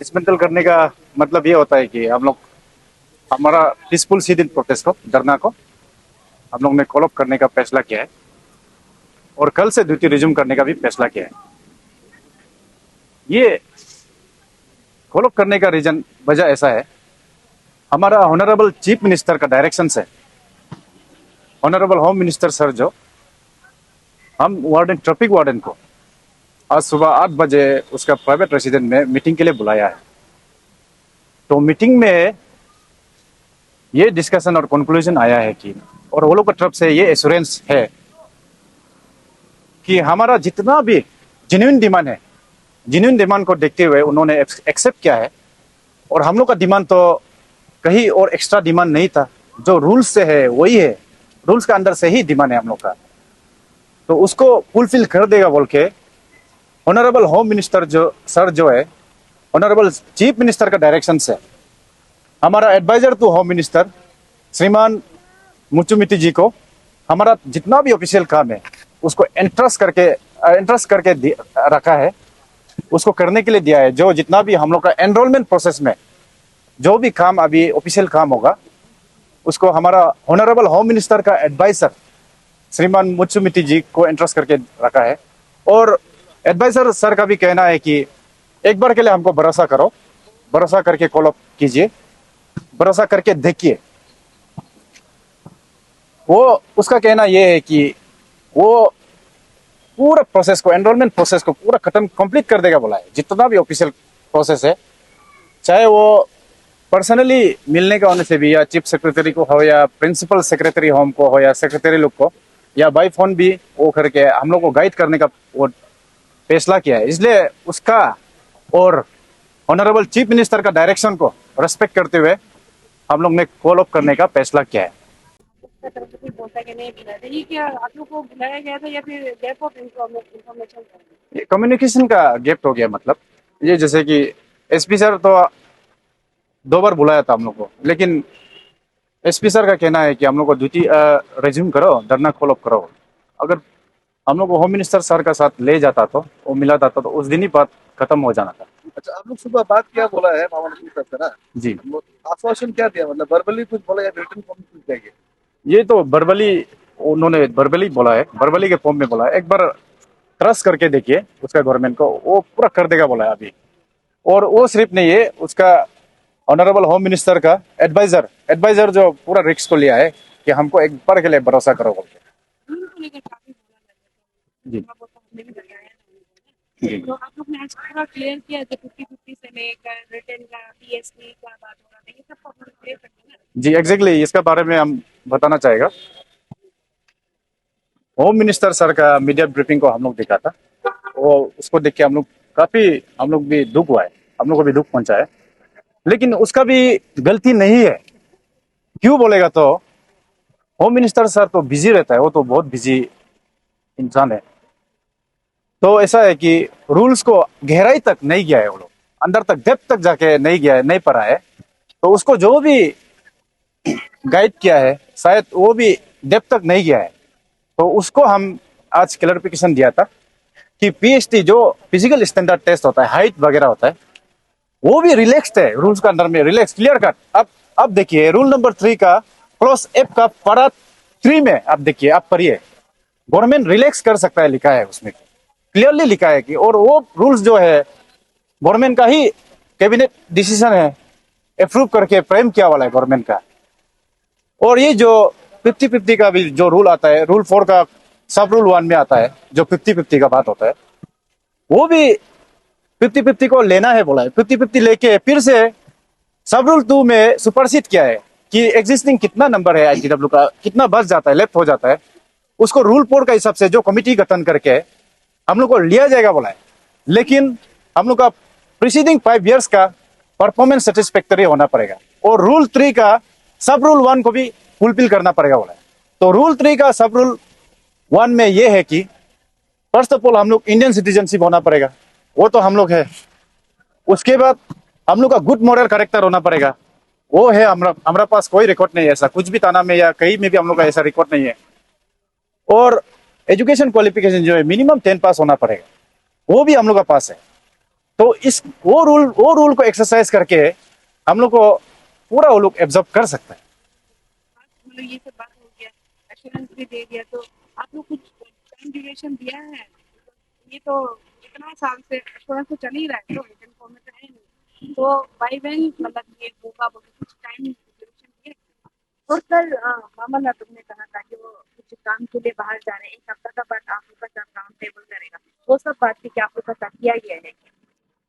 Dismantle करने का मतलब ये होता है कि हम लोग हमारा पीसफुल सिविल प्रोटेस्ट को धरना को हम लोग ने कॉल अप करने का फैसला किया है और कल से ड्यूटी रिज्यूम करने का भी फैसला किया है। ये कॉल अप करने का रीजन वजह ऐसा है, हमारा ऑनरेबल चीफ मिनिस्टर का डायरेक्शन से ऑनरेबल होम मिनिस्टर सर जो हम वार्डन ट्रैफिक वार्डन को आज सुबह 8 बजे उसका प्राइवेट रेसिडेंट में मीटिंग के लिए बुलाया है। तो मीटिंग में ये डिस्कशन और कंक्लूजन आया है कि और वो लोग की तरफ से ये एश्योरेंस है कि हमारा जितना भी जेन्युइन डिमांड है, जेन्युइन डिमांड को देखते हुए उन्होंने एक्सेप्ट किया है। और हम लोग का डिमांड तो कहीं और एक्स्ट्रा डिमांड नहीं था, जो रूल्स से है वही है, रूल्स के अंदर से ही डिमांड है हम लोग का, तो उसको फुलफिल कर देगा बोल के ऑनरेबल होम मिनिस्टर जो सर जो है ऑनरेबल चीफ मिनिस्टर का डायरेक्शन से हमारा एडवाइजर टू होम मिनिस्टर श्रीमान मुचुमिटी जी को हमारा जितना भी ऑफिशियल काम है उसको इंटरेस्ट करके रखा है, उसको करने के लिए दिया है। जो जितना भी हम लोग का एनरोलमेंट प्रोसेस में जो भी काम अभी ऑफिशियल काम होगा उसको हमारा ऑनरेबल होम मिनिस्टर का एडवाइजर श्रीमान मुचुमिटी जी को इंटरेस्ट करके रखा है। और एडवाइजर सर का भी कहना है कि एक बार के लिए हमको भरोसा करो, भरोसा करके कॉल अप कीजिए, भरोसा करके देखिए। वो उसका कहना यह है कि वो पूरा प्रोसेस को एनरोलमेंट प्रोसेस को पूरा खत्म कंप्लीट कर देगा बोला है, जितना भी ऑफिशियल प्रोसेस है, चाहे वो पर्सनली मिलने का होने से भी या चीफ सेक्रेटरी को हो या प्रिंसिपल सेक्रेटरी होम को हो या सेक्रेटरी लोग को या बाई फोन भी वो करके हम लोग को गाइड करने का वो फैसला किया है। इसलिए उसका और ऑनरेबल चीफ मिनिस्टर का डायरेक्शन को रेस्पेक्ट करते हुए हम लोग ने कॉल अप करने का फैसला किया है। का तरफ से कोई बोलता कि नहीं बुलाया था, ये क्या आप लोग को बुलाया गया था या फिर गैप ऑफ इंफॉर्मेशन था? ये कम्युनिकेशन का गैप हो गया, मतलब ये जैसे कि एसपी सर तो 2 बार बुलाया था हम लोग को, लेकिन एसपी सर का कहना है कि हम लोग को ड्यूटी रिज्यूम करो, धरना कॉल अप करो। अगर हम लोग को होम मिनिस्टर सर का साथ ले जाता तो वो मिला था तो उस दिन ही बात खत्म हो जाना था। अच्छा, आप लोग सुबह बात क्या बोला है मामा की तरफ से ना? जी, वो आश्वासन क्या दिया, मतलब वर्बली कुछ बोला या रिटर्न फॉर्म कुछ देंगे? ये तो वर्बली उन्होंने वर्बली बोला है, वर्बली के फॉर्म में बोला है। एक बार ट्रस्ट करके देखिए उसका गवर्नमेंट को, वो पूरा कर देगा बोला है अभी। और वो सिर्फ नहीं है, उसका ऑनरेबल होम मिनिस्टर का एडवाइजर जो पूरा रिस्क को लिया है कि हमको एक बार के लिए भरोसा करो बोल के। रूल को लेकर काफी बोला लगा जी था, वो तो हमने भी बताया जी था। तो आप लोग ने आज पूरा क्लियर किया जो 50-50 से लेकर रिटर्न का पीएसपी का बात हो रहा था, ये सब आप लोग क्लियर करते हैं जी, एग्जैक्टली इसका बारे में हम बताना चाहेगा। होम मिनिस्टर सर का मीडिया ब्रीफिंग को हम लोग देखा था, वो उसको देख के हम लोग भी दुख हुआ है, हम लोग को भी दुख पहुंचा है। लेकिन उसका भी गलती नहीं है। क्यों बोलेगा तो होम मिनिस्टर सर तो बिजी रहता है, वो तो बहुत बिजी इंसान है। तो ऐसा है कि रूल्स को गहराई तक नहीं गया है, वो लोग अंदर तक डेप्थ तक जाके नहीं गया है, नहीं पढ़ा है। तो उसको जो भी गाइड किया है शायद वो भी डेप्थ तक नहीं गया है। तो उसको हम आज क्लैरिफिकेशन दिया था कि पीएचटी जो फिजिकल स्टैंडर्ड टेस्ट होता है, हाइट वगैरह होता है, वो भी रिलैक्स्ड है रूल्स का अंदर में, रिलैक्स क्लियर कट। अब देखिए रूल नंबर 3 का क्लॉज एफ का पारा 3 में आप देखिए, आप पढ़िए, गवर्नमेंट रिलैक्स कर सकता है लिखा है उसमें, क्लियरली लिखा है कि और वो रूल्स जो है गवर्नमेंट का ही कैबिनेट डिसीजन है, अप्रूव करके फ्रेम किया वाला है गवर्नमेंट का। और ये जो 50-50 का भी जो रूल आता है, रूल 4 का सब रूल 1 में आता है जो 50-50 का बात होता है, वो भी 50-50 को लेना है बोला है। 50-50 लेके फिर से सब रूल 2 में सुपरसीड किया है कि एग्जिस्टिंग कितना नंबर है आईटीडब्ल्यू का, कितना बच जाता है, लेफ्ट हो जाता है, उसको रूल 4 का हिसाब से जो कमिटी गठन करके हम लोग को लिया जाएगा बोला है। लेकिन हम लोग का प्रीसीडिंग 5 इयर्स का परफॉर्मेंस सेटिस्फैक्टरी होना पड़ेगा और रूल 3 का सब रूल 1 को भी फुलफिल करना पड़ेगा बोला है। तो रूल 3 का सब रूल 1 में ये है कि फर्स्ट ऑफ ऑल हम लोग इंडियन सिटीजनशिप होना पड़ेगा, वो तो हम लोग है। उसके बाद हम लोग का गुड मॉरल कैरेक्टर होना पड़ेगा, वो है हमारा पास कोई रिकॉर्ड नहीं है ऐसा, कुछ भी थाना में या कहीं में भी हम लोग का ऐसा रिकॉर्ड नहीं है। और एजुकेशन क्वालिफिकेशन जो है मिनिमम 10 पास होना पड़ेगा, वो भी हम लोग का पास है। तो इस वो रूल को एक्सरसाइज करके हम लोग को पूरा वो लोग एब्जॉर्ब कर सकता है। मतलब ये सब बात हो गया, एश्योरेंस भी दे दिया, तो आप लोग कुछ टाइम ड्यूरेशन दिया है? ये तो इतना साल से एश्योरेंस तो चल ही रहा है, तो रिटर्न फॉर्म में तो है नहीं, तो बाई व्हेन मतलब ये होगा बोल के कुछ टाइम ड्यूरेशन दिया? और कल मामला तुमने कहा था कि वो कुछ काम के लिए बाहर जा रहे हैं, 1 हफ्ता का बाद आप लोग का साथ राउंड टेबल करेगा, वो सब बात थी कि आप लोग का साथ किया गया है?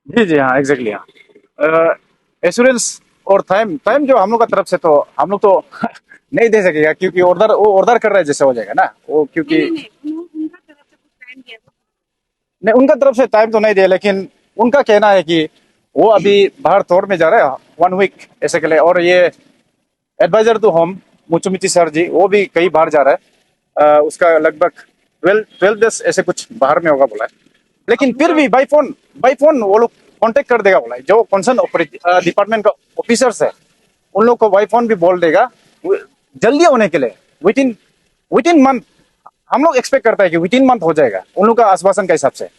जी जी हाँ, एग्जैक्टली हाँ। एश्योरेंस और टाइम टाइम जो हम लोग का तरफ से तो हम लोग तो नहीं दे सकेगा, क्योंकि ऑर्डर कर रहे जैसे हो जाएगा ना वो, क्योंकि नहीं नहीं नहीं, उनका तरफ से कुछ टाइम दिया था? नहीं, उनका तरफ से टाइम तो नहीं दिया, लेकिन उनका कहना है कि वो अभी बाहर टूर में जा रहे हैं 1 वीक ऐसे के लिए, और ये एडवाइजर टू होम मुचुमिची सर जी वो भी कहीं बाहर जा रहा है। उसका लगभग 12 डेज ऐसे कुछ बाहर में होगा बोला है। लेकिन फिर भी बाई फोन वो लोग कांटेक्ट कर देगा बोला है, जो कंसर्न डिपार्टमेंट का ऑफिसर्स है उन लोग को बाई फोन भी बोल देगा जल्दी होने के लिए। विद इन मंथ हम लोग एक्सपेक्ट करता है कि विद इन मंथ हो जाएगा उन लोग का आश्वासन के हिसाब से।